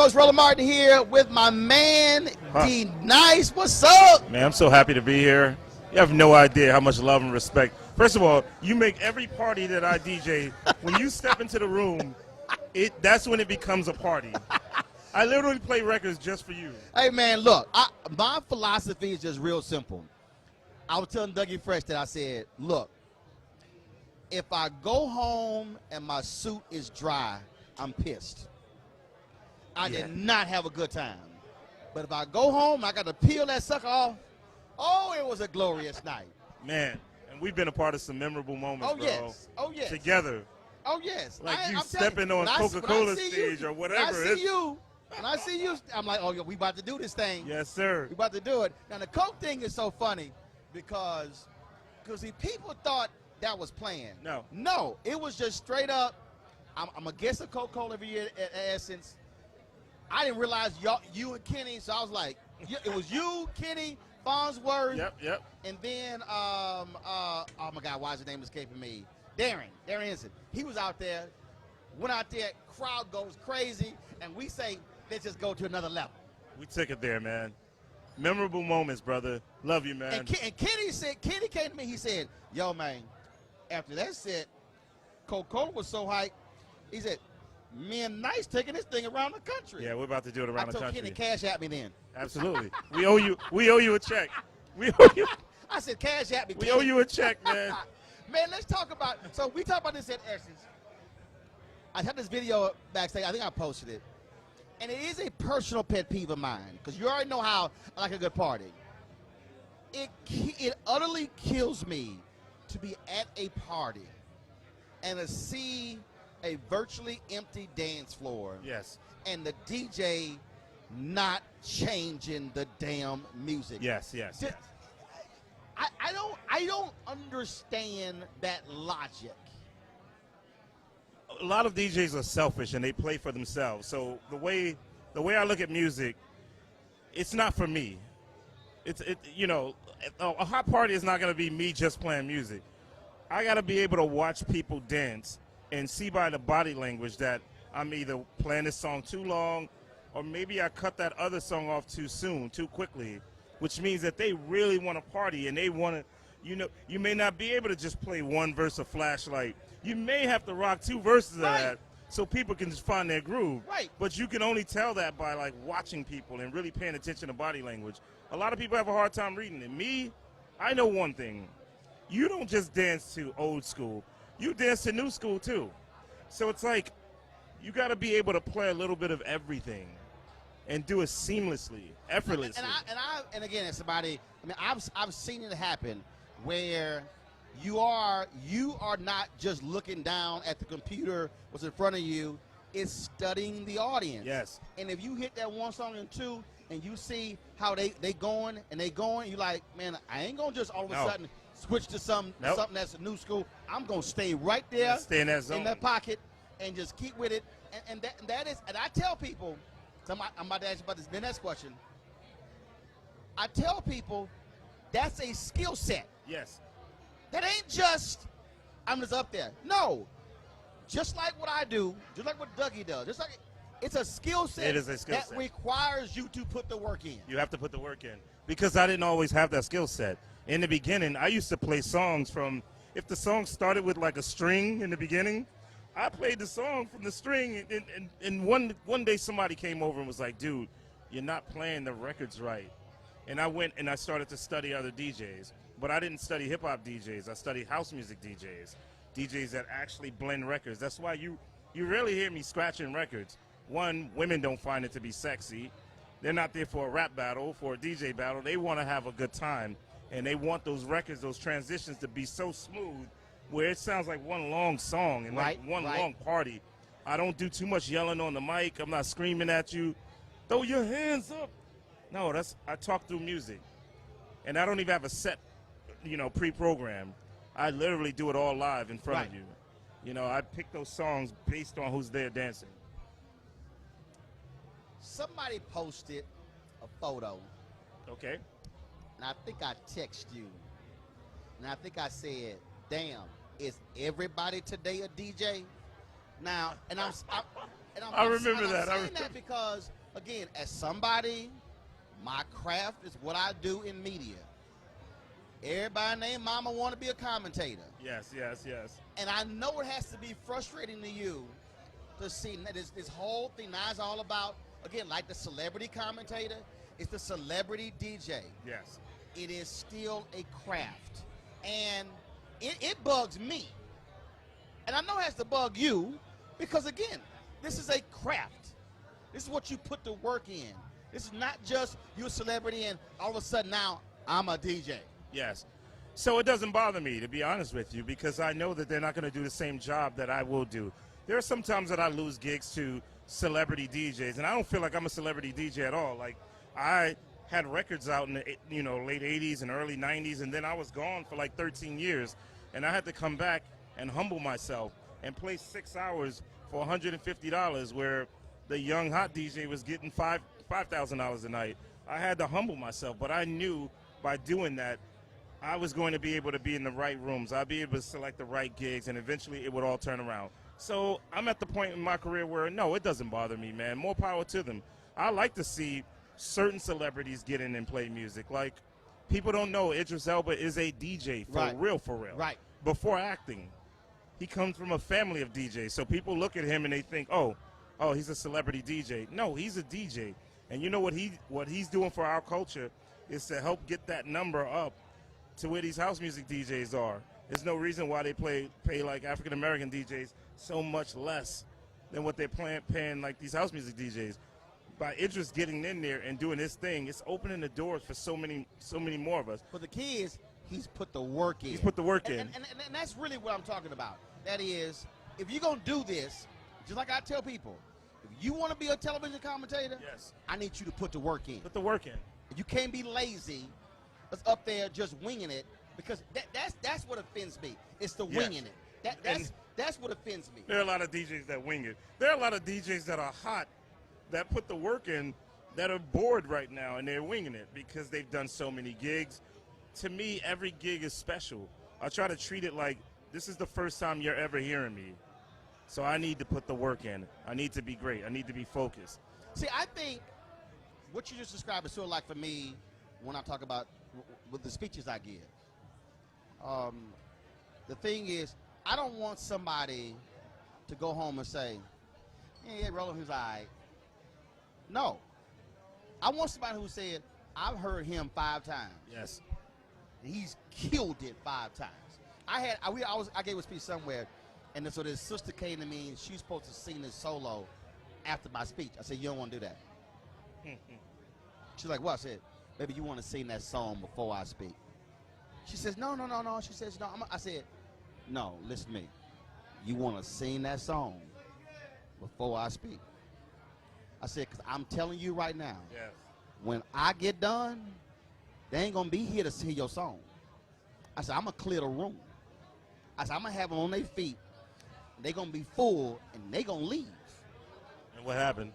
host, Roland Martin, here with my man, D Nice. What's up? Man, I'm so happy to be here. You have no idea how much love and respect. First of all, you make every party that I DJ, when you step into the room, that's when it becomes a party. I literally play records just for you. Hey, man, look, my philosophy is just real simple. I was telling Dougie Fresh that I said, look, if I go home and my suit is dry, I'm pissed. I did not have a good time. But if I go home, I got to peel that sucker off. Oh, it was a glorious night. Man, and we've been a part of some memorable moments, bro. Yes. Oh, yes. Together. Oh, yes. Like you stepping on Coca-Cola stage or whatever. When I see you, I'm like, oh, yeah, we about to do this thing. Yes, sir. We about to do it. Now, the Coke thing is so funny because see, people thought that was planned. No, it was just straight up. I'm a guest of Coca-Cola every year at Essence. I didn't realize you and Kenny, so I was like, it was you, Kenny, Farnsworth. Yep. And then, oh my God, why is his name escaping me? Darren Henson. He was out there, went out there, crowd goes crazy, and we say, let's just go to another level. We took it there, man. Memorable moments, brother. Love you, man. And Kenny came to me, he said, yo, man, after that set, Coca-Cola was so hyped, he said, me and Nice taking this thing around the country. Yeah, we're about to do it around the country. I told Kenny, cash at me then. Absolutely. We owe you a check. We owe you. I said, cash at me, We Kenny. owe you a check, man. Man, let's talk about, so we talk about this at Essence. I had this video backstage, I think I posted it. And it is a personal pet peeve of mine, because you already know how I like a good party. It utterly kills me to be at a party and to see a virtually empty dance floor. Yes. And the DJ not changing the damn music. Yes. I don't understand that logic. A lot of DJs are selfish and they play for themselves. So the way I look at music, it's not for me. A hot party is not going to be me just playing music. I got to be able to watch people dance and see by the body language that I'm either playing this song too long or maybe I cut that other song off too soon, too quickly, which means that they really want to party and they want to, you may not be able to just play one verse of Flashlight. You may have to rock two verses of that so people can just find their groove. Right. But you can only tell that by like watching people and really paying attention to body language. A lot of people have a hard time reading it. Me, I know one thing. You don't just dance to old school. You dance to new school too. So it's like you got to be able to play a little bit of everything and do it seamlessly, effortlessly. And again, as somebody, I mean, I've seen it happen where you are not just looking down at the computer what's in front of you, it's studying the audience. Yes. And if you hit that one song and two and you see how they going, you're like, man, I ain't gonna just all of a sudden switch to something that's a new school. I'm gonna stay right there, stay in that zone, in that pocket, and just keep with it. And that is, and I tell people, I'm about to ask you about the next question. I tell people that's a skill set. Yes. That ain't just, I'm just up there. No. Just like what I do, just like what Dougie does, just like it's a skill set. It is a skill set that requires you to put the work in. You have to put the work in. Because I didn't always have that skill set. In the beginning, I used to play songs from, if the song started with like a string in the beginning, I played the song from the string, and one day somebody came over and was like, dude, you're not playing the records right. And I went and I started to study other DJs. But I didn't study hip-hop DJs. I studied house music DJs that actually blend records. That's why you rarely hear me scratching records. One, women don't find it to be sexy. They're not there for a rap battle, for a DJ battle. They want to have a good time, and they want those records, those transitions to be so smooth where it sounds like one long song and like one long party. I don't do too much yelling on the mic. I'm not screaming at you. Throw your hands up. No, I talk through music, and I don't even have a set, pre-programmed. I literally do it all live in front of you. I pick those songs based on who's there dancing. Somebody posted a photo. Okay. And I think I texted you. And I think I said, damn, is everybody today a DJ? Now, I remember that because again, as somebody, my craft is what I do in media. Everybody named Mama want to be a commentator. Yes, yes, yes. And I know it has to be frustrating to you to see that this whole thing now is all about, again, like the celebrity commentator, it's the celebrity DJ. Yes. It is still a craft. And it bugs me. And I know it has to bug you because, again, this is a craft. This is what you put the work in. This is not just you're a celebrity and all of a sudden now I'm a DJ. Yes. So it doesn't bother me, to be honest with you, because I know that they're not going to do the same job that I will do. There are some times that I lose gigs to celebrity DJs, and I don't feel like I'm a celebrity DJ at all. Like, I had records out in the late 80s and early 90s, and then I was gone for like 13 years, and I had to come back and humble myself and play 6 hours for $150 where the young hot DJ was getting $5,000 a night. I had to humble myself, but I knew by doing that I was going to be able to be in the right rooms. I'd be able to select the right gigs, and eventually it would all turn around. So I'm at the point in my career where, no, it doesn't bother me, man. More power to them. I like to see certain celebrities get in and play music. Like, people don't know Idris Elba is a DJ for real, for real. Right. Before acting. He comes from a family of DJs. So people look at him and they think, oh, he's a celebrity DJ. No, he's a DJ. And you know what he's doing for our culture is to help get that number up to where these house music DJs are. There's no reason why they pay like African American DJs so much less than what they're paying like these house music DJs. By Idris getting in there and doing his thing, it's opening the doors for so many more of us. But the key is he's put the work in. He's put the work in. And that's really what I'm talking about. That is, if you're going to do this, just like I tell people, if you want to be a television commentator, yes, I need you to put the work in. Put the work in. You can't be lazy. That's up there just winging it, because that's what offends me. It's the winging it. That's what offends me. There are a lot of DJs that wing it. There are a lot of DJs that are hot, that put the work in, that are bored right now, and they're winging it because they've done so many gigs. To me, every gig is special. I try to treat it like this is the first time you're ever hearing me. So I need to put the work in. I need to be great. I need to be focused. See, I think what you just described is sort of like for me when I talk about with the speeches I give. The thing is, I don't want somebody to go home and say, yeah, Roland, who's all right. No. I want somebody who said, I've heard him 5 times. Yes. He's killed it 5 times. I gave a speech somewhere, and so this sister came to me, and she was supposed to sing this solo after my speech. I said, you don't want to do that. She's like, what? I said, baby, you want to sing that song before I speak. She says, no. She says, no. I said, no, listen to me. You want to sing that song before I speak. I said, because I'm telling you right now, yes, when I get done, they ain't going to be here to sing your song. I said, I'm going to clear the room. I said, I'm going to have them on their feet. They're going to be full, and they're going to leave. And what happened?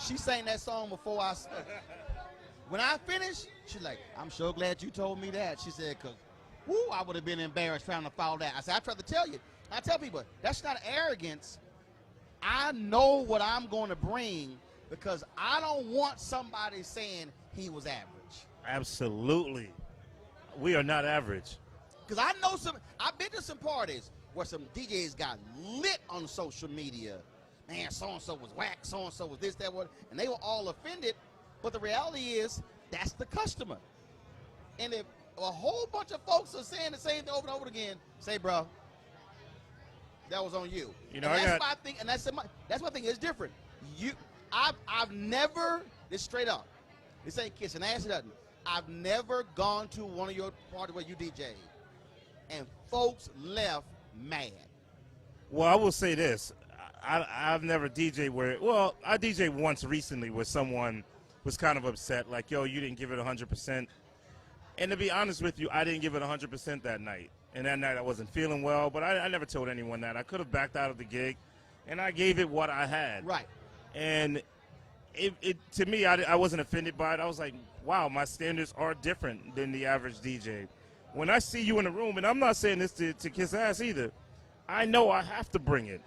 She sang that song before I spoke. When I finished, she's like, I'm so glad you told me that. She said, because, I would have been embarrassed trying to follow that. I said, I tried to tell you. I tell people, that's not arrogance. I know what I'm going to bring because I don't want somebody saying he was average. Absolutely. We are not average. Because I've been to some parties where some DJs got lit on social media. Man, so-and-so was whack, so-and-so was this, that, what, and they were all offended. But the reality is, that's the customer. And if a whole bunch of folks are saying the same thing over and over again, say, bro, that was on you. You know, and that's my thing. It's different. I've never, this straight up, this ain't kissing ass, nothing. I've never gone to one of your parties where you DJ, and folks left mad. Well, I will say this. I've never DJed where, I DJed once recently where someone was kind of upset, like, yo, you didn't give it 100%. And to be honest with you, I didn't give it 100% that night. And that night I wasn't feeling well, but I never told anyone that. I could have backed out of the gig, and I gave it what I had. Right. And to me, I wasn't offended by it. I was like, wow, my standards are different than the average DJ. When I see you in the room, and I'm not saying this to kiss ass either, I know I have to bring it.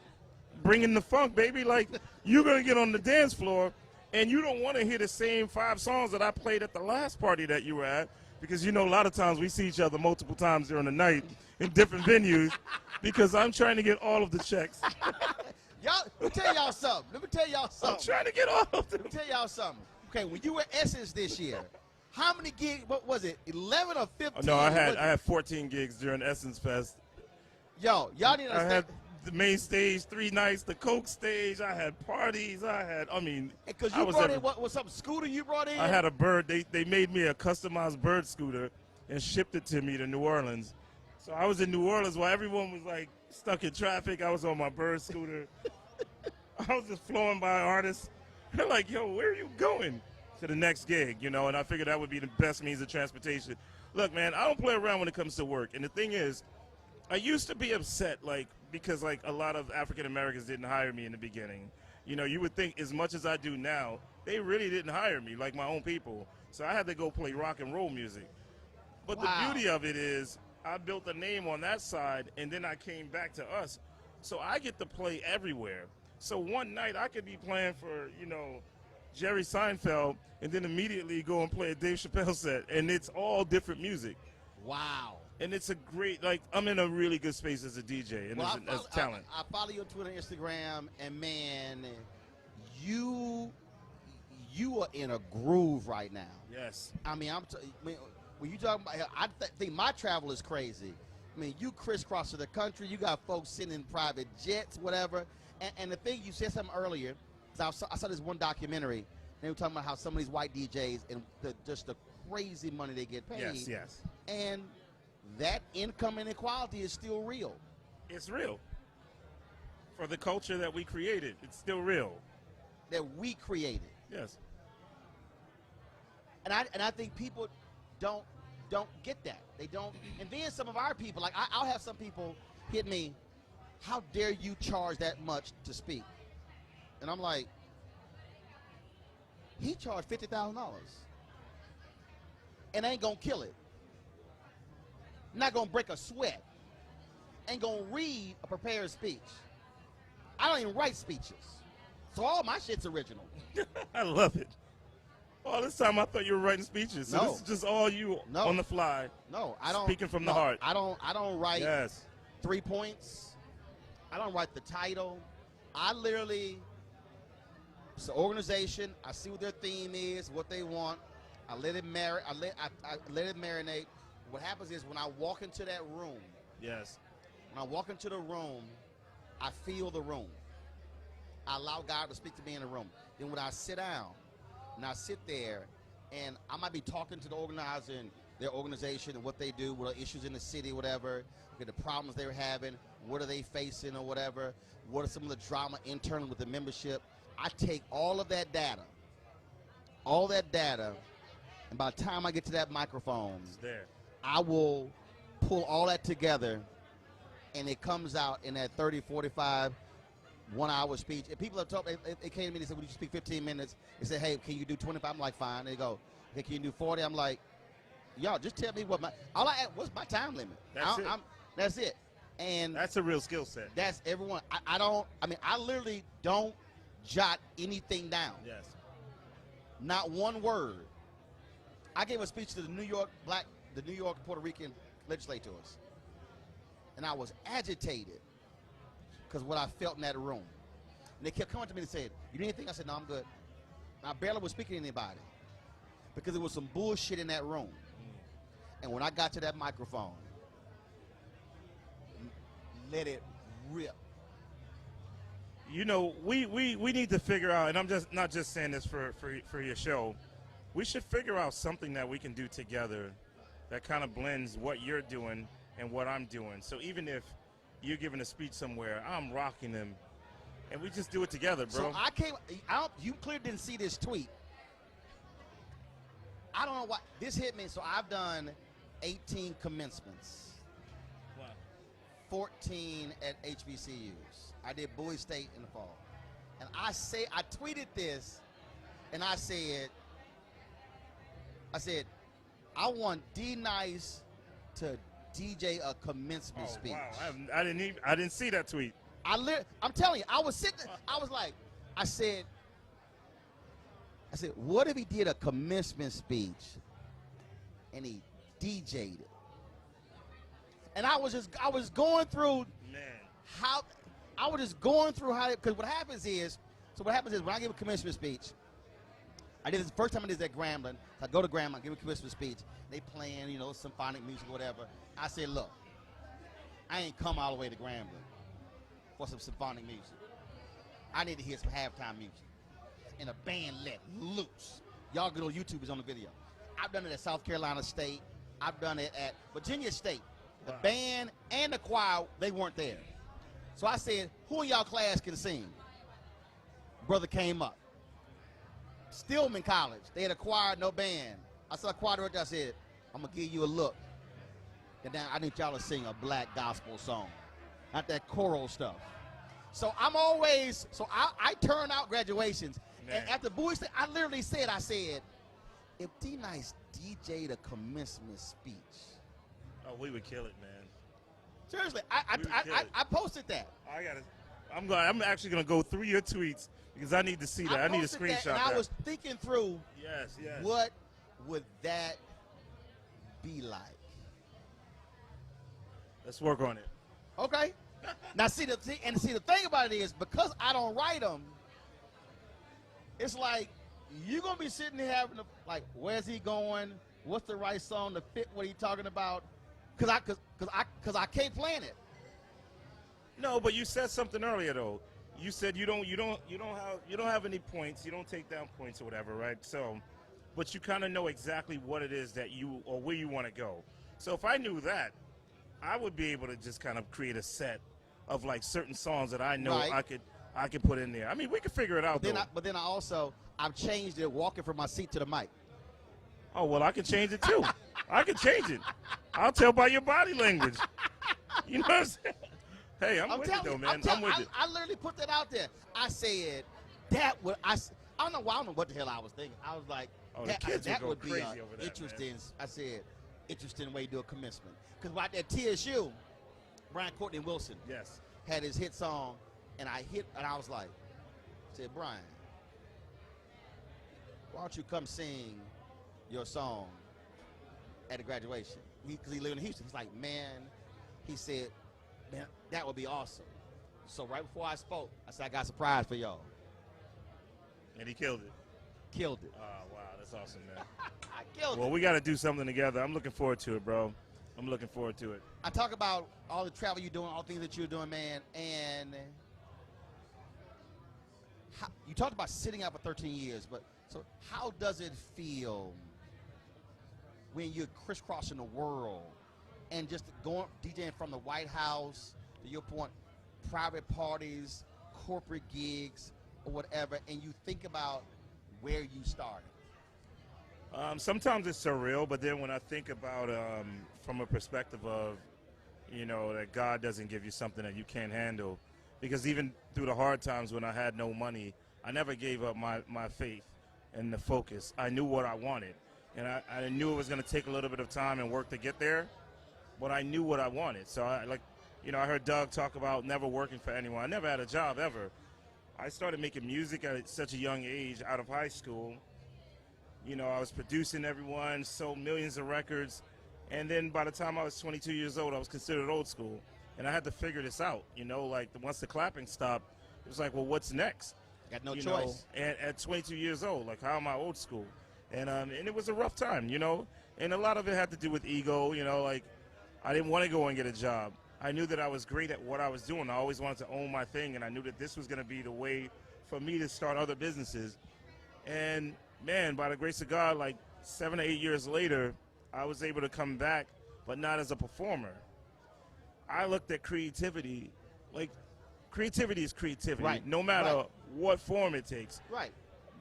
Bring in the funk, baby. Like, you're going to get on the dance floor, And you don't want to hear the same 5 songs that I played at the last party that you were at, because you know a lot of times we see each other multiple times during the night in different venues, because I'm trying to get all of the checks. Y'all, let me tell y'all something. I'm trying to get all of them. Let me tell y'all something. Okay, when you were Essence this year, how many gigs? What was it? 11 or 15? No, I had 14 gigs during Essence Fest. Yo, y'all need to I understand. had the main stage 3 nights, the Coke stage. I had parties. Because you brought in what was some scooter you brought in? I had a bird. They made me a customized bird scooter and shipped it to me to New Orleans. So I was in New Orleans while everyone was like stuck in traffic. I was on my bird scooter. I was just flowing by artists. They're like, yo, where are you going? To the next gig, you know, and I figured that would be the best means of transportation. Look, man, I don't play around when it comes to work. And the thing is, I used to be upset, because a lot of African Americans didn't hire me in the beginning. You know, you would think as much as I do now, they really didn't hire me, like my own people. So I had to go play rock and roll music. But Wow. the beauty of it is I built a name on that side, and then I came back to us. So I get to play everywhere. So one night I could be playing for, Jerry Seinfeld, and then immediately go and play a Dave Chappelle set, and it's all different music. Wow. And it's a great, I'm in a really good space as a DJ and as talent. I follow you on Twitter and Instagram, and man, you are in a groove right now. Yes. I mean, when you talk about, I think my travel is crazy. I mean, you crisscross the country. You got folks sitting in private jets, whatever. And the thing, you said something earlier. I saw this one documentary, and they were talking about how some of these white DJs and just the crazy money they get paid. Yes. And that income inequality is still real. It's real. For the culture that we created, it's still real. That we created. Yes. And I think people don't get that. They don't. And then some of our people, I'll have some people hit me, how dare you charge that much to speak? And I'm like, he charged $50,000 and ain't gonna kill it. Not gonna break a sweat. Ain't gonna read a prepared speech. I don't even write speeches, so all my shit's original. I love it. All this time I thought you were writing speeches. So No. this is just all you on the fly. No, I don't. Speaking from the heart. I don't write Yes. 3 points. I don't write the title. I literally. It's an organization. I see what their theme is, what they want. I let it marinate. I let it marinate. What happens is when I walk into that room, Yes. when I walk into the room, I feel the room. I allow God to speak to me in the room. Then when I sit down, and I sit there, and I might be talking to the organizer and their organization and what they do, what are issues in the city, whatever, okay, the problems they're having, what are they facing or whatever, what are some of the drama internal with the membership. I take all of that data, and by the time I get to that microphone, It's there. I will pull all that together, and it comes out in that 30, 45, 1 hour speech. And people have told me, they came to me and said, would you speak 15 minutes? They said, hey, can you do 25? I'm like, fine. They go, hey, can you do 40? I'm like, y'all, just tell me what's my time limit? That's it. And That's a real skill set. that's everyone. I literally don't jot anything down. Yes. Not one word. I gave a speech to the New York Puerto Rican legislators, and I was agitated because what I felt in that room. And they kept coming to me and said, you need anything? I said, no, I'm good. And I barely was speaking to anybody because there was some bullshit in that room. And when I got to that microphone, let it rip. You know, we need to figure out, and I'm just not just saying this for your show. We should figure out something that we can do together that kind of blends what you're doing and what I'm doing. So even if you're giving a speech somewhere, I'm rocking them, and we just do it together, bro. So you clearly didn't see this tweet. I don't know why this hit me. So I've done 18 commencements. Wow. 14 at HBCUs. I did Bowie State in the fall. And I tweeted this, and I said, I want D-Nice to DJ a commencement speech. Wow, I didn't see that tweet. I'm telling you, I was sitting there, I was like, I said, I said, what if he did a commencement speech and he DJ'd it? And I was going through how, because what happens is when I give a commencement speech, I did this the first time I did this at Grambling. I go to Grambling, I give a commencement speech. They playing, symphonic music or whatever. I said, look, I ain't come all the way to Grambling for some symphonic music. I need to hear some halftime music. And a band let loose. Y'all get on YouTube, it's on the video. I've done it at South Carolina State. I've done it at Virginia State. The band and the choir, they weren't there. So I said, who in y'all class can sing? Brother came up. Stillman College, they had a choir, no band. I saw a choir director, I said, I'm going to give you a look. And now I need y'all to sing a black gospel song, not that choral stuff. So I turn out graduations. Man. And after Bowie State, I literally said, if D-Nice DJ'd a commencement speech. Oh, we would kill it, man. Seriously, I posted that. I'm actually gonna go through your tweets because I need to see that. I need a screenshot. And I was thinking through, yes, what would that be like? Let's work on it. Okay. Now see the thing about it is, because I don't write them, it's like you're gonna be sitting there having where's he going? What's the right song to fit what he's talking about? Cause I can't plan it. No, but you said something earlier though. You said you don't have any points. You don't take down points or whatever, right? So, but you kind of know exactly what it is that you or where you want to go. So if I knew that, I would be able to just kind of create a set of certain songs that I know I could put in there. I mean, we could figure it out. But then I've changed it, walking from my seat to the mic. Oh well, I can change it too. I can change it. I'll tell by your body language. You know what I'm saying? Hey, I'm with it though, man. I'm with it. I literally put that out there. I said I don't know what the hell I was thinking. I was like, that would be interesting. Man. I said, interesting way to do a commencement. Because right at TSU, Brian Courtney Wilson had his hit song, and I was like, I said, Brian, why don't you come sing your song at a graduation? Because he lived in Houston. He's like, man, he said, man, that would be awesome. So right before I spoke, I said, I got a surprise for y'all. And he killed it. Killed it. Oh, wow, that's awesome, man. I killed it. Well, we got to do something together. I'm looking forward to it, bro. I'm looking forward to it. I talk about all the travel you're doing, all the things that you're doing, man, and you talked about sitting out for 13 years, but so how does it feel when you're crisscrossing the world and just going DJing from the White House, to your point, private parties, corporate gigs, or whatever, and you think about where you started? Sometimes it's surreal, but then when I think about from a perspective of, that God doesn't give you something that you can't handle, because even through the hard times when I had no money, I never gave up my faith and the focus. I knew what I wanted, and I knew it was going to take a little bit of time and work to get there, but I knew what I wanted. So I heard Doug talk about never working for anyone. I never had a job ever. I started making music at such a young age out of high school. I was producing everyone, sold millions of records, and then by the time I was 22 years old, I was considered old school, and I had to figure this out. Once the clapping stopped, it was like, well, what's next? Got no choice. And at 22 years old, how am I old school? And it was a rough time, and a lot of it had to do with ego. I didn't want to go and get a job. I knew that I was great at what I was doing. I always wanted to own my thing, and I knew that this was going to be the way for me to start other businesses. And man, by the grace of God, 7 or 8 years later, I was able to come back, but not as a performer. I looked at creativity, creativity is creativity, right. No matter what form it takes. Right.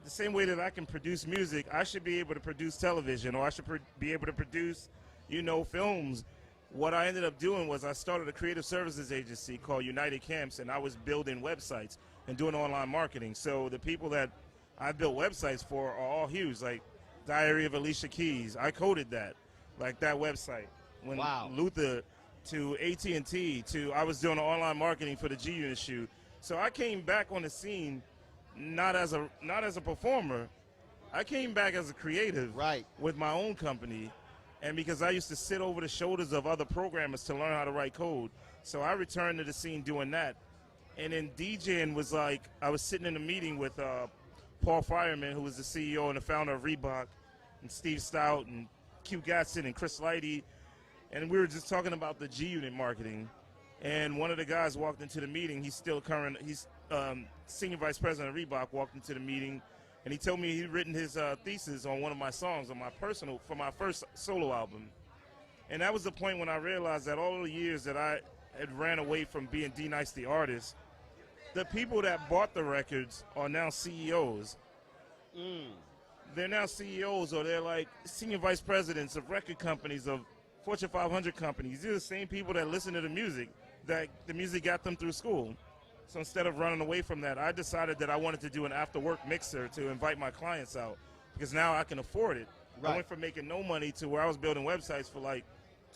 The same way that I can produce music, I should be able to produce television, or I should be able to produce, films. What I ended up doing was I started a creative services agency called United Camps, and I was building websites and doing online marketing. So the people that I built websites for are all huge, like Diary of Alicia Keys. I coded that website. When Luther to AT&T to I was doing online marketing for the G-Unit shoot. So I came back on the scene not as a performer, I came back as a creative Right. with my own company, and because I used to sit over the shoulders of other programmers to learn how to write code. So I returned to the scene doing that. And then DJing was like, I was sitting in a meeting with Paul Fireman, who was the CEO and the founder of Reebok, and Steve Stout, and Q Gatson, and Chris Lighty, and we were just talking about the G-Unit marketing. And one of the guys walked into the meeting. He's senior vice president of Reebok, walked into the meeting, and he told me he'd written his thesis on one of my songs for my first solo album. And that was the point when I realized that all the years that I had ran away from being D-Nice the artist, the people that bought the records are now CEOs. They're now CEOs, or they're like senior vice presidents of record companies, of Fortune 500 companies. These are the same people that listen to the music, that the music got them through school. So instead of running away from that, I decided that I wanted to do an after-work mixer to invite my clients out, because now I can afford it. Right. I went from making no money to where I was building websites for like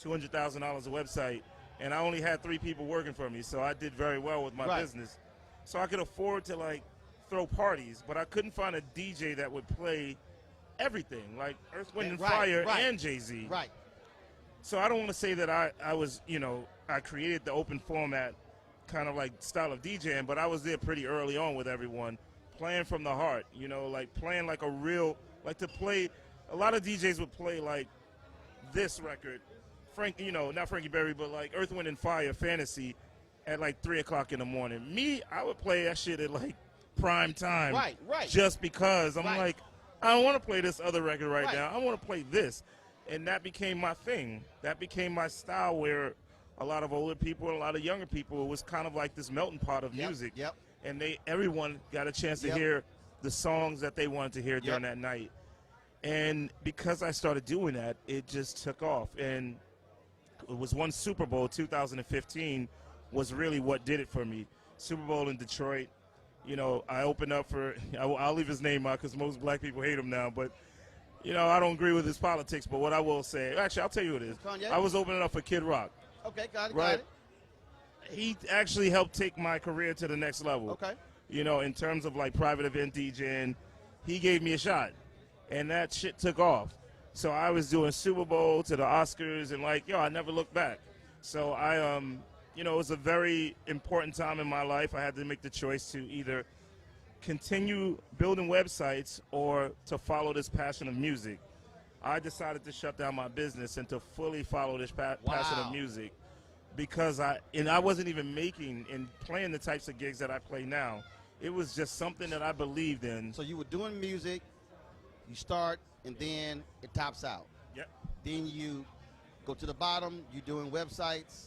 $200,000 a website, and I only had 3 people working for me, so I did very well with my business. So I could afford to like throw parties, but I couldn't find a DJ that would play everything, like Earth, Wind, and Fire and Jay-Z. Right. So I don't want to say that I was, I created the open format kind of like style of DJing, but I was there pretty early on with everyone, playing from the heart, like playing like a real, like to play, a lot of DJs would play like this record, not Frankie Berry, but like Earth, Wind, and Fire, Fantasy, at like 3 o'clock in the morning. Me, I would play that shit at like prime time. Right. Just because I'm like, I don't want to play this other record right now. I want to play this. And that became my thing. That became my style, where a lot of older people and a lot of younger people, it was kind of like this melting pot of music. Yep. And everyone got a chance to hear the songs that they wanted to hear during that night. And because I started doing that, it just took off. And it was one Super Bowl, 2015, was really what did it for me. Super Bowl in Detroit. I opened up for, I'll leave his name out because most black people hate him now, but I don't agree with his politics, but what I will say, actually, I'll tell you what it is. Kanye? I was opening up for Kid Rock. Okay, got it. Right. He actually helped take my career to the next level. Okay. In terms of like private event DJing, he gave me a shot, and that shit took off. So I was doing Super Bowl to the Oscars, and I never looked back. So it was a very important time in my life. I had to make the choice to either continue building websites or to follow this passion of music. I decided to shut down my business and to fully follow this passion of music, because I wasn't even making and playing the types of gigs that I play now. It was just something that I believed in. So you were doing music, you start, and then it tops out. Yep. Then you go to the bottom, you're doing websites,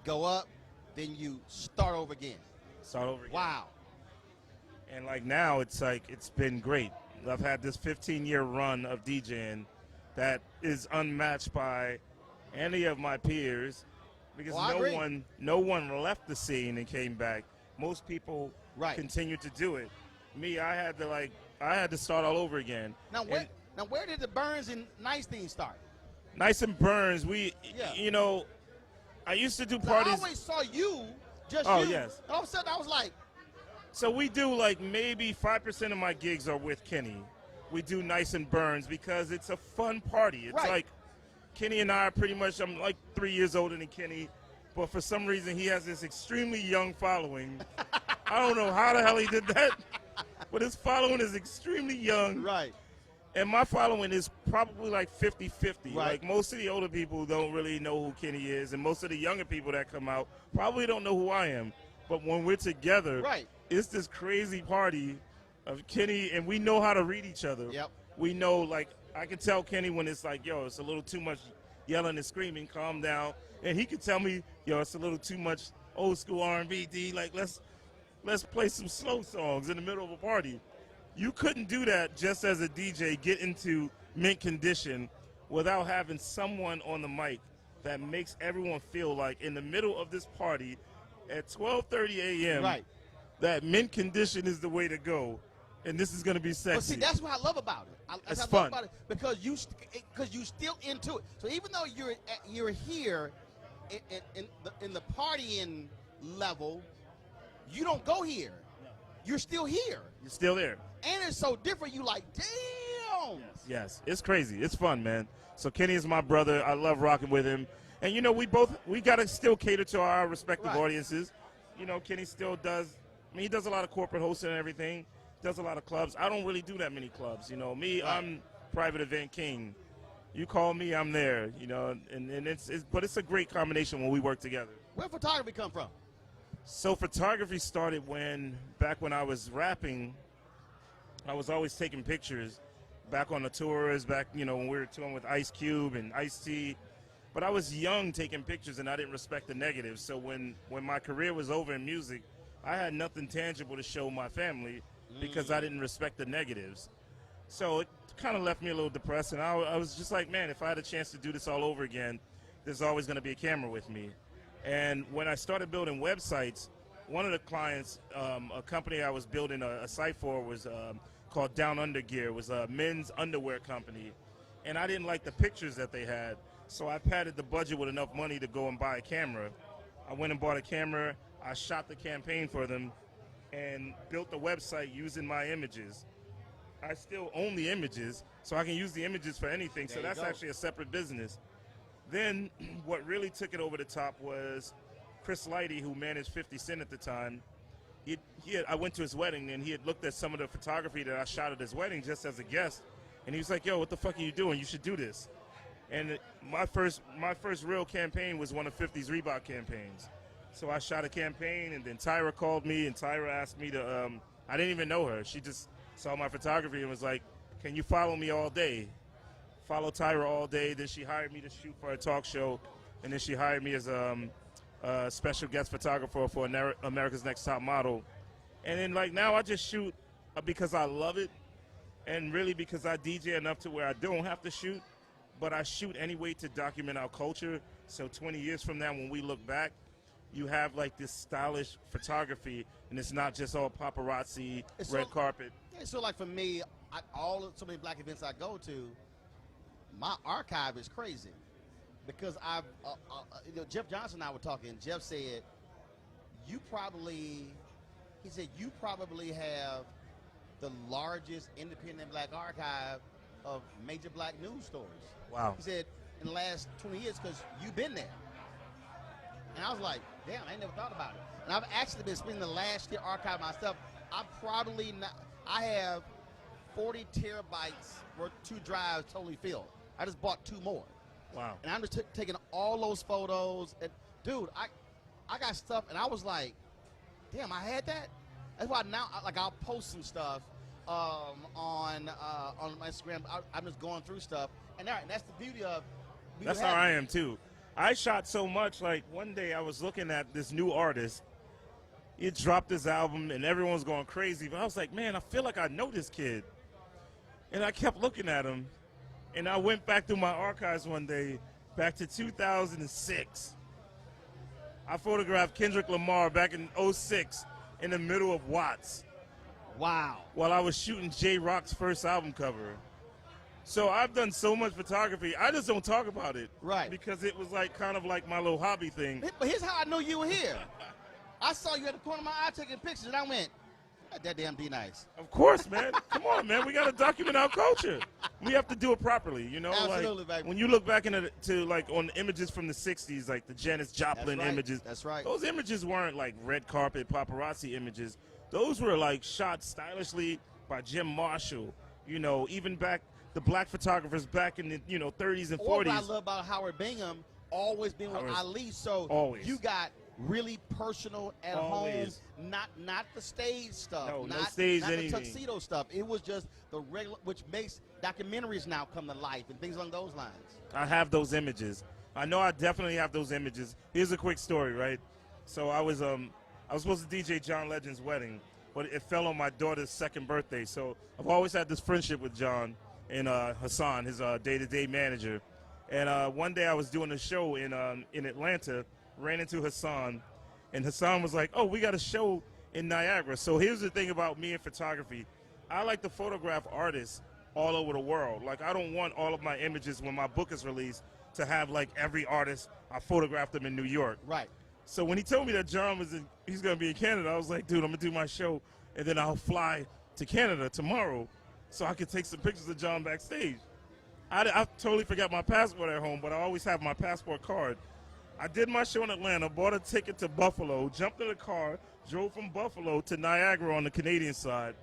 go up, then you start over again. Start over again. Wow. And now it's been great. I've had this 15-year run of DJing that is unmatched by any of my peers, because no one left the scene and came back. Most people continued to do it. Me, I had to start all over again. Now where did the Burns and Nice thing start? Nice and Burns, I used to do parties. I always saw you, just you. Oh, you. yes. And all of a sudden I was like, so we do maybe 5% of my gigs are with Kenny. We do Nice and Burns because it's a fun party. It's like Kenny and I are pretty much, I'm like 3 years older than Kenny, but for some reason he has this extremely young following. I don't know how the hell he did that, but his following is extremely young. Right. And my following is probably like 50-50. Right. Most of the older people don't really know who Kenny is, and most of the younger people that come out probably don't know who I am. But when we're together, it's this crazy party of Kenny, and we know how to read each other. Yep. We know, I can tell Kenny when it's it's a little too much yelling and screaming, calm down. And he can tell me, it's a little too much old school R&B, D. Let's play some slow songs in the middle of a party. You couldn't do that just as a DJ, get into mint condition without having someone on the mic that makes everyone feel like in the middle of this party at 12:30 a.m. that mint condition is the way to go, and this is going to be sexy. But see, that's what I love about it. It's love fun. about it because you still into it. So even though you're here in the partying level, you don't go here. You're still here. You're still there. And it's so different. You like, phones. Yes, it's crazy. It's fun, man. So Kenny is my brother. I love rocking with him. And, you know, we got to still cater to our respective audiences. You know, Kenny still does, he does a lot of corporate hosting and everything. Does a lot of clubs. I don't really do that many clubs. You know, me, I'm private event king. You call me, I'm there. You know, and but it's a great combination when we work together. Where photography come from? So photography started back when I was rapping. I was always taking pictures back on the tours, you know, when we were touring with Ice Cube and Ice-T. But I was young taking pictures, and I didn't respect the negatives. So when my career was over in music, I had nothing tangible to show my family because I didn't respect the negatives. So it kind of left me a little depressed, and I was just like, man, if I had a chance to do this all over again, there's always going to be a camera with me. And when I started building websites, one of the clients, a company I was building a site for was called Down Under Gear. It was a men's underwear company. And I didn't like the pictures that they had, so I padded the budget with enough money to go and buy a camera. I went and bought a camera. I shot the campaign for them and built the website using my images. I still own the images, so I can use the images for anything. So that's actually a separate business. Then what really took it over the top was Chris Lighty, who managed 50 Cent at the time. I went to his wedding, and he had looked at some of the photography that I shot at his wedding just as a guest, and he was like, yo, what the fuck are you doing? You should do this. And my first real campaign was one of 50's Reebok campaigns. So I shot a campaign, and then Tyra called me, and Tyra asked me to, I didn't even know her. She just saw my photography and was like, can you follow me all day? Follow Tyra all day. Then she hired me to shoot for a talk show, and then she hired me as a special guest photographer for America's Next Top Model. And then, like, now I just shoot because I love it, and really because I DJ enough to where I don't have to shoot, but I shoot anyway to document our culture. So 20 years from now, when we look back, you have, like, this stylish photography, and it's not just all paparazzi, red carpet. Yeah, so, like, for me, so many black events I go to, my archive is crazy. Because Jeff Johnson and I were talking. Jeff said, you probably have the largest independent black archive of major black news stories. Wow. He said, in the last 20 years, because you've been there. And I was like, damn, I ain't never thought about it. And I've actually been spending the last year archiving my stuff. I have 40 terabytes worth 2 drives totally filled. I just bought 2 more. Wow. And I'm just taking all those photos. And, dude, I got stuff, and I was like, damn, I had that? That's why now, I'll post some stuff on my Instagram. I'm just going through stuff. And that's the beauty of That's how I am, too. I shot so much, like, one day I was looking at this new artist. He dropped his album, and everyone was going crazy. But I was like, man, I feel like I know this kid. And I kept looking at him. And I went back through my archives one day, back to 2006. I photographed Kendrick Lamar back in 06 in the middle of Watts. Wow. While I was shooting J-Rock's first album cover. So I've done so much photography, I just don't talk about it. Right. Because it was like kind of like my little hobby thing. But here's how I knew you were here. I saw you at the corner of my eye taking pictures, and I went, that damn D-Nice. Of course, man. Come on, man. We got to document our culture. We have to do it properly, you know? Absolutely, like, baby. when you look back on images from the 60s, like the Janis Joplin images. That's right. Those images weren't like red carpet paparazzi images. Those were like shot stylishly by Jim Marshall. You know, even back, the black photographers back in the, 30s and 40s. What I love about Howard Bingham, always being with Ali. So always. You got really personal at Always. home, not the stage stuff, No not stage the anything. tuxedo stuff. It was just the regular, which makes documentaries now come to life and things along those lines. I have those images. I know I definitely have those images. Here's a quick story, right? So I was supposed to DJ John Legend's wedding, but it fell on my daughter's 2nd birthday. So I've always had this friendship with John and Hassan, his day-to-day manager. And one day I was doing a show in Atlanta, ran into Hassan, and Hassan was like, oh, we got a show in Niagara. So here's the thing about me and photography. I like to photograph artists all over the world. Like, I don't want all of my images when my book is released to have, like, every artist, I photographed them in New York. Right. So when he told me that John he's going to be in Canada, I was like, dude, I'm going to do my show, and then I'll fly to Canada tomorrow. so I could take some pictures of John backstage. I totally forgot my passport at home, but I always have my passport card. I did my show in Atlanta, bought a ticket to Buffalo, jumped in the car, drove from Buffalo to Niagara on the Canadian side.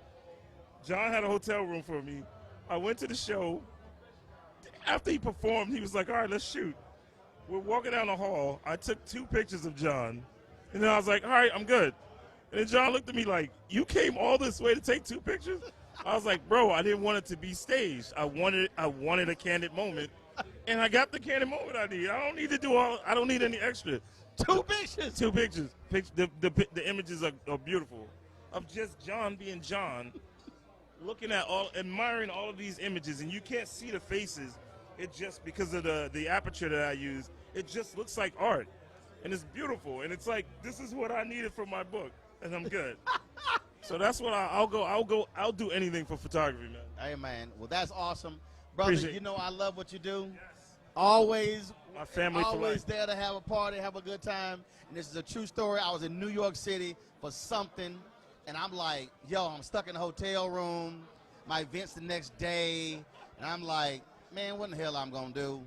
John had a hotel room for me. I went to the show. After he performed, he was like, all right, let's shoot. We're walking down the hall. I took 2 pictures of John, and then I was like, all right, I'm good. And then John looked at me like, you came all this way to take 2 pictures? I was like, bro, I didn't want it to be staged. I wanted a candid moment, and I got the candid moment I need. I don't need any extra. 2 pictures. 2 pictures. The images are beautiful of just John being John, looking at admiring all of these images, and you can't see the faces. It just, because of the aperture that I use, it just looks like art, and it's beautiful. And it's like, this is what I needed for my book, and I'm good. So that's what I'll do anything for photography, man. Hey, man. Well, that's awesome. Brother, Appreciate you know I love what you do. Yes. Always, My family for always life. there to have a party, have a good time. And this is a true story. I was in New York City for something, and I'm like, yo, I'm stuck in a hotel room. My event's the next day, and I'm like, man, what in the hell I'm gonna do?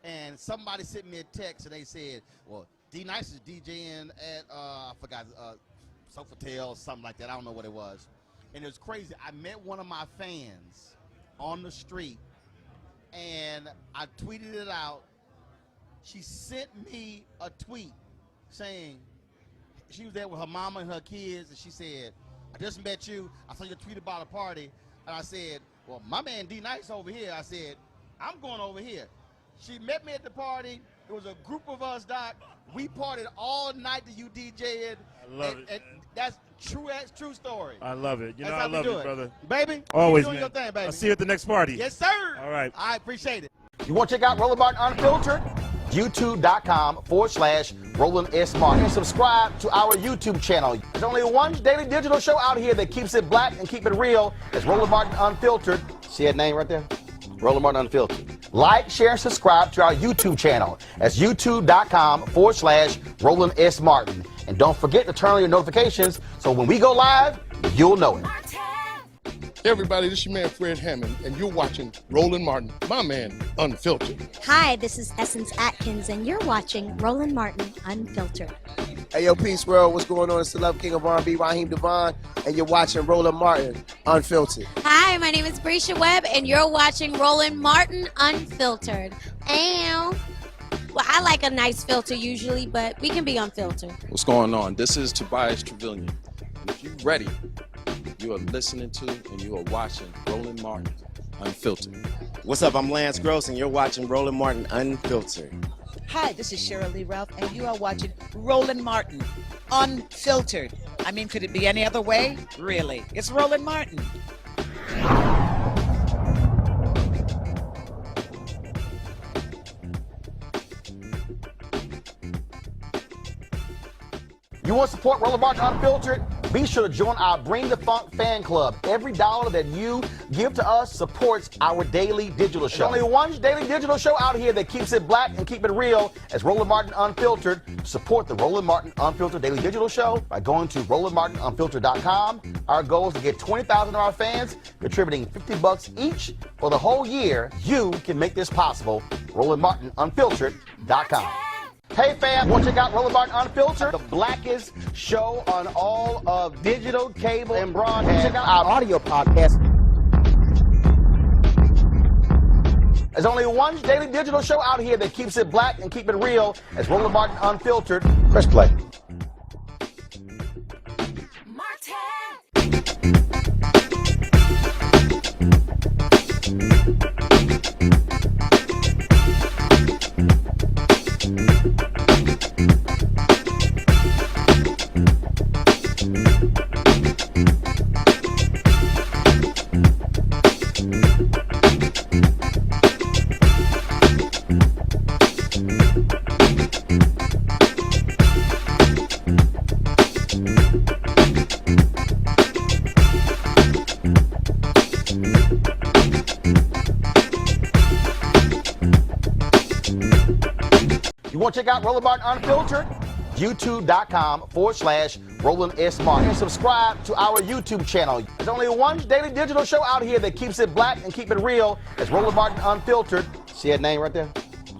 And somebody sent me a text, and they said, well, D-Nice is DJing at, I forgot, Sofitel or something like that. I don't know what it was. And it was crazy. I met one of my fans on the street, and I tweeted it out. She sent me a tweet saying, she was there with her mama and her kids, and she said, I just met you. I saw your tweet about a party. And I said, well, my man D-Nice over here. I said, I'm going over here. She met me at the party. It was a group of us, Doc. We partied all night that you DJ'd. I love it. And that's true story. I love it. You know, That's I how we love do it, brother. Baby, Always, keep doing man. your thing, baby. I'll see you at the next party. Yes, sir. All right. I appreciate it. You want to check out Roland Martin Unfiltered? YouTube.com/Roland S. Martin. And subscribe to our YouTube channel. There's only one daily digital show out here that keeps it black and keep it real. It's Roland Martin Unfiltered. See that name right there? Roland Martin Unfiltered. Like, share, and subscribe to our YouTube channel. That's youtube.com/Roland S. Martin. And don't forget to turn on your notifications so when we go live, you'll know it. Hey everybody, this is your man Fred Hammond, and you're watching Roland Martin, my man, Unfiltered. Hi, this is Essence Atkins, and you're watching Roland Martin Unfiltered. Hey, yo, Peace World, what's going on? It's the Love King of R&B, Raheem Devon, and you're watching Roland Martin Unfiltered. Hi, my name is Brescia Webb, and you're watching Roland Martin Unfiltered. Ow. Well, I like a nice filter usually, but we can be unfiltered. What's going on? This is Tobias Trevelyan. And if you're ready, you are listening to and you are watching Roland Martin Unfiltered. What's up? I'm Lance Gross, and you're watching Roland Martin Unfiltered. Hi, this is Cheryl Lee Ralph, and you are watching Roland Martin Unfiltered. I mean, could it be any other way? Really? It's Roland Martin. You want to support Roland Martin Unfiltered? Be sure to join our Bring the Funk fan club. Every dollar that you give to us supports our daily digital show. There's only one daily digital show out here that keeps it black and keep it real as Roland Martin Unfiltered. Support the Roland Martin Unfiltered daily digital show by going to RolandMartinUnfiltered.com. Our goal is to get 20,000 of our fans contributing $50 each for the whole year. You can make this possible. RolandMartinUnfiltered.com. Hey fam, want to check out Roland Martin Unfiltered? The blackest show on all of digital, cable, and broadcast. Check out our audio podcast. There's only one daily digital show out here that keeps it black and keep it real. It's Roland Martin Unfiltered. Press play. You want to check out Roland Martin Unfiltered? YouTube.com/Roland Roland S. Martin. And subscribe to our YouTube channel. There's only one daily digital show out here that keeps it black and keep it real. It's Roland Martin Unfiltered. See that name right there?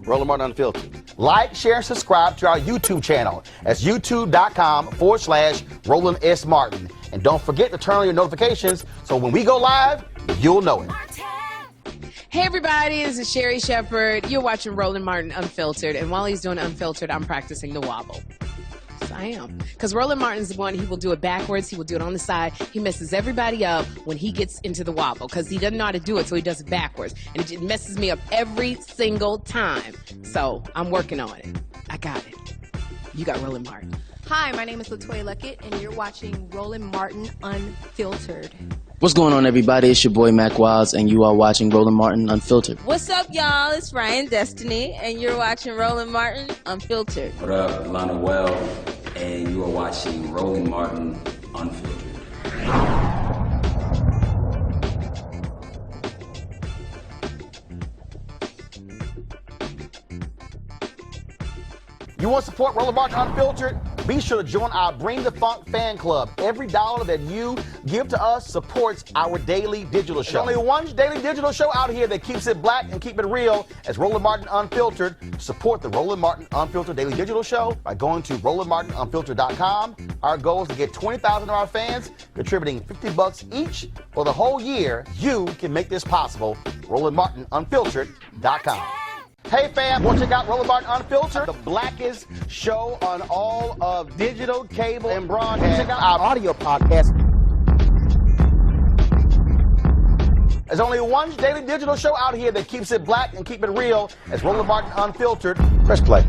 Roland Martin Unfiltered. Like, share, and subscribe to our YouTube channel. That's youtube.com/Roland S. Martin. And don't forget to turn on your notifications so when we go live, you'll know it. Hey everybody, this is Sherry Shepherd. You're watching Roland Martin Unfiltered, and while he's doing Unfiltered, I'm practicing the wobble. Yes, I am. Because Roland Martin's the one, he will do it backwards, he will do it on the side. He messes everybody up when he gets into the wobble, because he doesn't know how to do it, so he does it backwards. And it messes me up every single time. So I'm working on it. I got it. You got Roland Martin. Hi, my name is LaToya Luckett, and you're watching Roland Martin Unfiltered. What's going on, everybody? It's your boy Mac Wilds, and you are watching Roland Martin Unfiltered. What's up, y'all? It's Ryan Destiny, and you're watching Roland Martin Unfiltered. What up, Lana Well, and you are watching Roland Martin Unfiltered. You want to support Roland Martin Unfiltered? Be sure to join our Bring the Funk fan club. Every dollar that you give to us supports our daily digital show. There's only one daily digital show out here that keeps it black and keep it real. It's Roland Martin Unfiltered. Support the Roland Martin Unfiltered daily digital show by going to RolandMartinUnfiltered.com. Our goal is to get 20,000 of our fans contributing $50 each for the whole year. You can make this possible. RolandMartinUnfiltered.com. Hey fam, want to check out Roland Martin Unfiltered? The blackest show on all of digital, cable, and broadcast. Check out our audio podcast. There's only one daily digital show out here that keeps it black and keep it real. It's Roland Martin Unfiltered. Press play.